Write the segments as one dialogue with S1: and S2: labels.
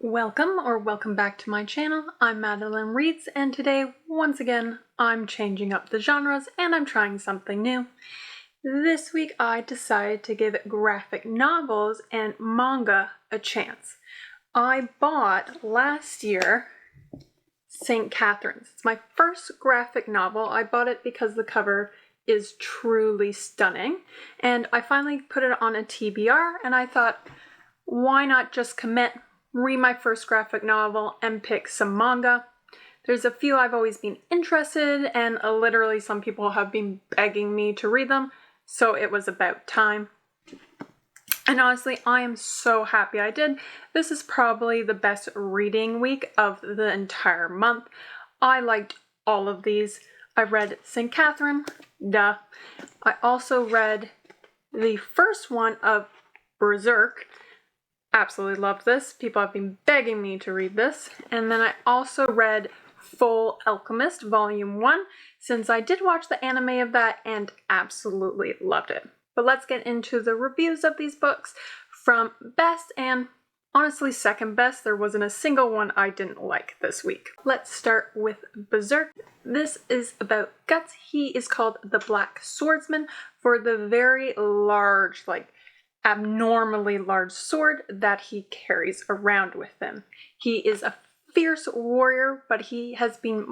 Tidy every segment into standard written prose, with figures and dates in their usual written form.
S1: Welcome back to my channel. I'm Madeline Reeds, and today, once again, I'm changing up the genres and I'm trying something new. This week I decided to give graphic novels and manga a chance. I bought last year St. Catherine's. It's my first graphic novel. I bought it because the cover is truly stunning, and I finally put it on a TBR and I thought, why not just commit, read my first graphic novel, and pick some manga. There's a few I've always been interested in, and literally some people have been begging me to read them, so it was about time. And honestly, I am so happy I did. This is probably the best reading week of the entire month. I liked all of these. I read St. Catherine, duh. I also read the first one of Berserk. Absolutely loved this. People have been begging me to read this. And then I also read Full Alchemist Volume 1, since I did watch the anime of that and absolutely loved it. But let's get into the reviews of these books from best and honestly second best. There wasn't a single one I didn't like this week. Let's start with Berserk. This is about Guts. He is called the Black Swordsman for the very large, abnormally large sword that he carries around with him. He is a fierce warrior, but he has been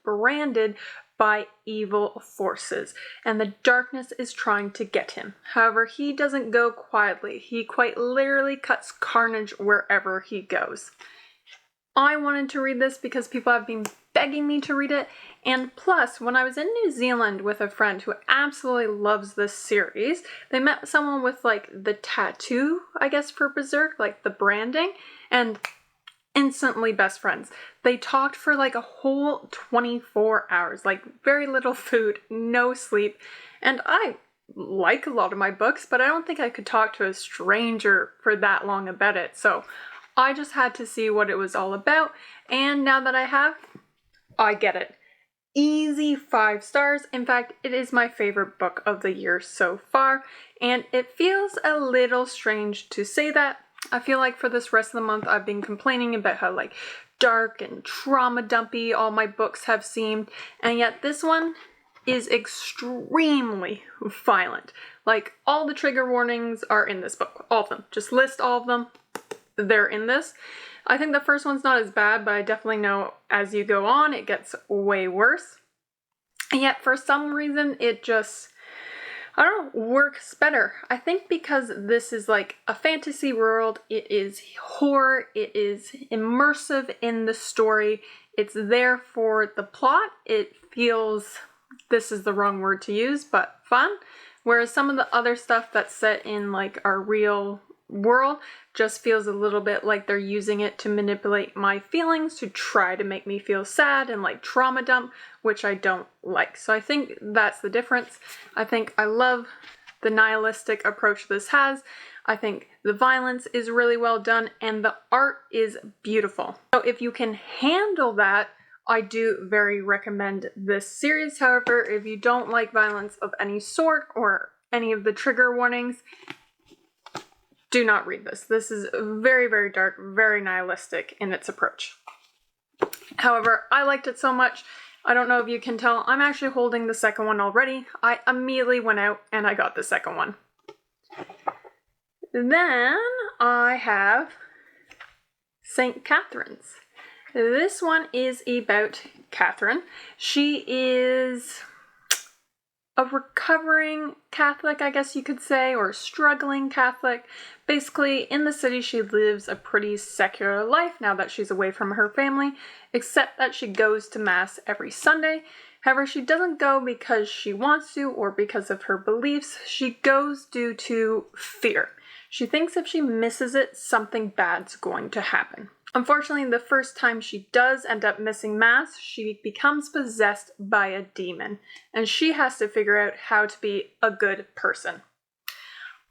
S1: branded by evil forces, and the darkness is trying to get him. However, he doesn't go quietly. He quite literally cuts carnage wherever he goes. I wanted to read this because people have been begging me to read it, and plus, when I was in New Zealand with a friend who absolutely loves this series, they met someone with the tattoo, I guess, for Berserk, the branding, and instantly best friends. They talked for a whole 24 hours, very little food, no sleep, and I like a lot of my books, but I don't think I could talk to a stranger for that long about it, so I just had to see what it was all about, and now that I have, I get it. Easy 5 stars. In fact, it is my favorite book of the year so far, and it feels a little strange to say that. I feel like for this rest of the month I've been complaining about how dark and trauma dumpy all my books have seemed, and yet this one is extremely violent. All the trigger warnings are in this book. All of them. Just list all of them. They're in this. I think the first one's not as bad, but I definitely know as you go on, it gets way worse. And yet, for some reason, it just, I don't know, works better. I think because this is a fantasy world, it is horror, it is immersive in the story, it's there for the plot, it feels, this is the wrong word to use, but fun. Whereas some of the other stuff that's set in our real world just feels a little bit like they're using it to manipulate my feelings, to try to make me feel sad and trauma dump, which I don't like. So I think that's the difference. I think I love the nihilistic approach this has. I think the violence is really well done and the art is beautiful. So if you can handle that, I do very recommend this series. However, if you don't like violence of any sort or any of the trigger warnings, do not read this. This is very, very dark, very nihilistic in its approach. However, I liked it so much. I don't know if you can tell, I'm actually holding the second one already. I immediately went out and I got the second one. Then I have St. Catherine's. This one is about Catherine. She is a recovering Catholic, I guess you could say, or struggling Catholic. Basically, in the city, she lives a pretty secular life now that she's away from her family, except that she goes to Mass every Sunday. However, she doesn't go because she wants to or because of her beliefs. She goes due to fear. She thinks if she misses it, something bad's going to happen. Unfortunately, the first time she does end up missing Mass, she becomes possessed by a demon, and she has to figure out how to be a good person.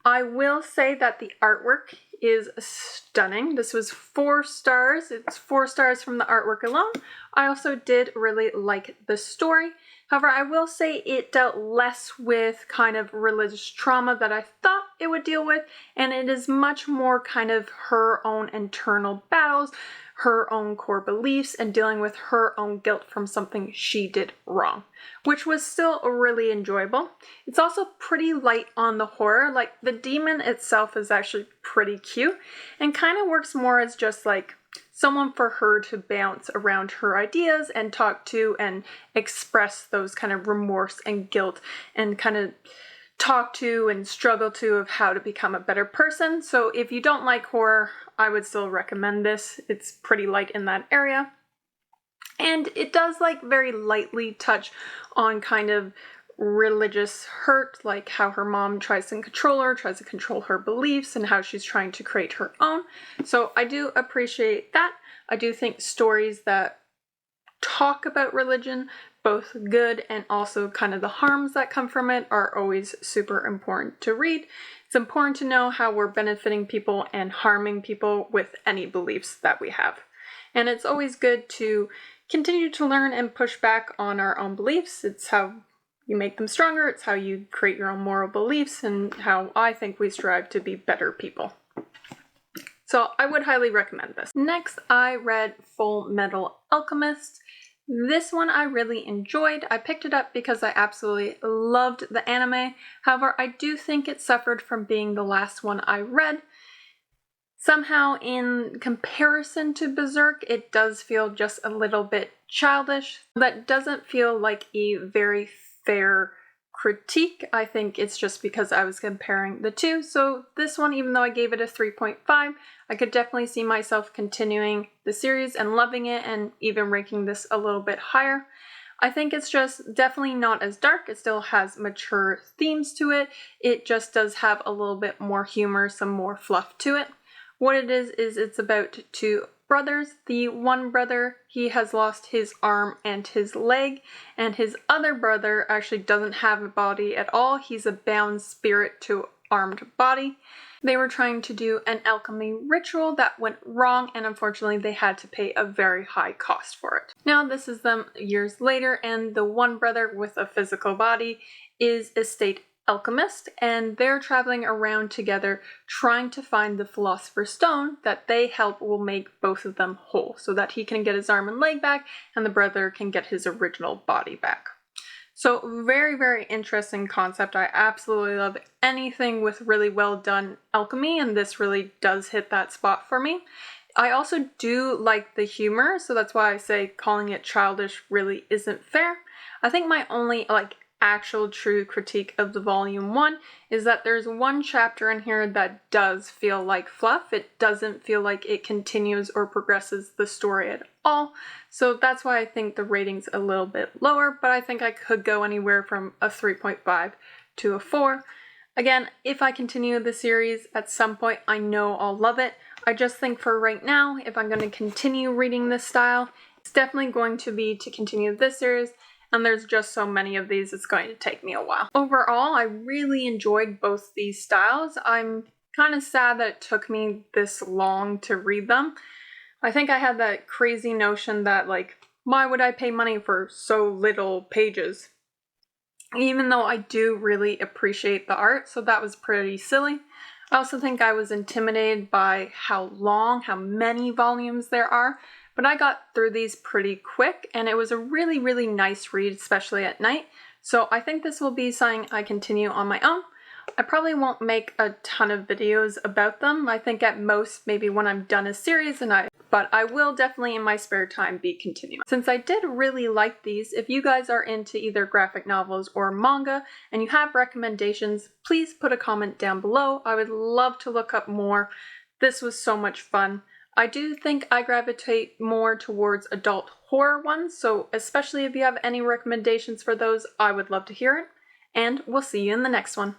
S1: I will say that the artwork is stunning. This was 4 stars. It's 4 stars from the artwork alone. I also did really like the story. However, I will say it dealt less with kind of religious trauma that I thought it would deal with, and it is much more kind of her own internal battles, her own core beliefs, and dealing with her own guilt from something she did wrong, which was still really enjoyable. It's also pretty light on the horror. Like, the demon itself is actually pretty cute and kind of works more as just like someone for her to bounce around her ideas and talk to and express those kind of remorse and guilt and kind of talk to and struggle to of how to become a better person. So if you don't like horror, I would still recommend this. It's pretty light in that area. And it does like very lightly touch on kind of religious hurt, like how her mom tries to control her beliefs, and how she's trying to create her own. So I do appreciate that. I do think stories that talk about religion, both good and also kind of the harms that come from it, are always super important to read. It's important to know how we're benefiting people and harming people with any beliefs that we have. And it's always good to continue to learn and push back on our own beliefs. It's how you make them stronger. It's how you create your own moral beliefs, and how I think we strive to be better people. So I would highly recommend this. Next, I read Fullmetal Alchemist. This one I really enjoyed. I picked it up because I absolutely loved the anime. However, I do think it suffered from being the last one I read. Somehow, in comparison to Berserk, it does feel just a little bit childish. That doesn't feel like a very fair critique. I think it's just because I was comparing the two. So this one, even though I gave it a 3.5, I could definitely see myself continuing the series and loving it, and even ranking this a little bit higher. I think it's just definitely not as dark. It still has mature themes to it. It just does have a little bit more humor, some more fluff to it. What it is it's about two brothers. The one brother, he has lost his arm and his leg, and his other brother actually doesn't have a body at all. He's a bound spirit to armed body. They were trying to do an alchemy ritual that went wrong, and unfortunately they had to pay a very high cost for it. Now this is them years later, and the one brother with a physical body is a state alchemist, and they're traveling around together trying to find the Philosopher's Stone that they help will make both of them whole, so that he can get his arm and leg back and the brother can get his original body back. So very, very interesting concept. I absolutely love anything with really well done alchemy, and this really does hit that spot for me. I also do like the humor, so that's why I say calling it childish really isn't fair. I think my only actual true critique of the volume 1 is that there's one chapter in here that does feel like fluff. It doesn't feel like it continues or progresses the story at all. So that's why I think the rating's a little bit lower, but I think I could go anywhere from a 3.5 to a 4. Again, if I continue the series at some point, I know I'll love it. I just think for right now, if I'm going to continue reading this style, it's definitely going to be to continue this series. And there's just so many of these, it's going to take me a while. Overall, I really enjoyed both these styles. I'm kind of sad that it took me this long to read them. I think I had that crazy notion that, why would I pay money for so little pages? Even though I do really appreciate the art, so that was pretty silly. I also think I was intimidated by how many volumes there are. But I got through these pretty quick, and it was a really, really nice read, especially at night. So I think this will be something I continue on my own. I probably won't make a ton of videos about them. I think at most maybe when I'm done a series, but I will definitely in my spare time be continuing. Since I did really like these, if you guys are into either graphic novels or manga and you have recommendations, please put a comment down below. I would love to look up more. This was so much fun. I do think I gravitate more towards adult horror ones, so especially if you have any recommendations for those, I would love to hear it. And we'll see you in the next one.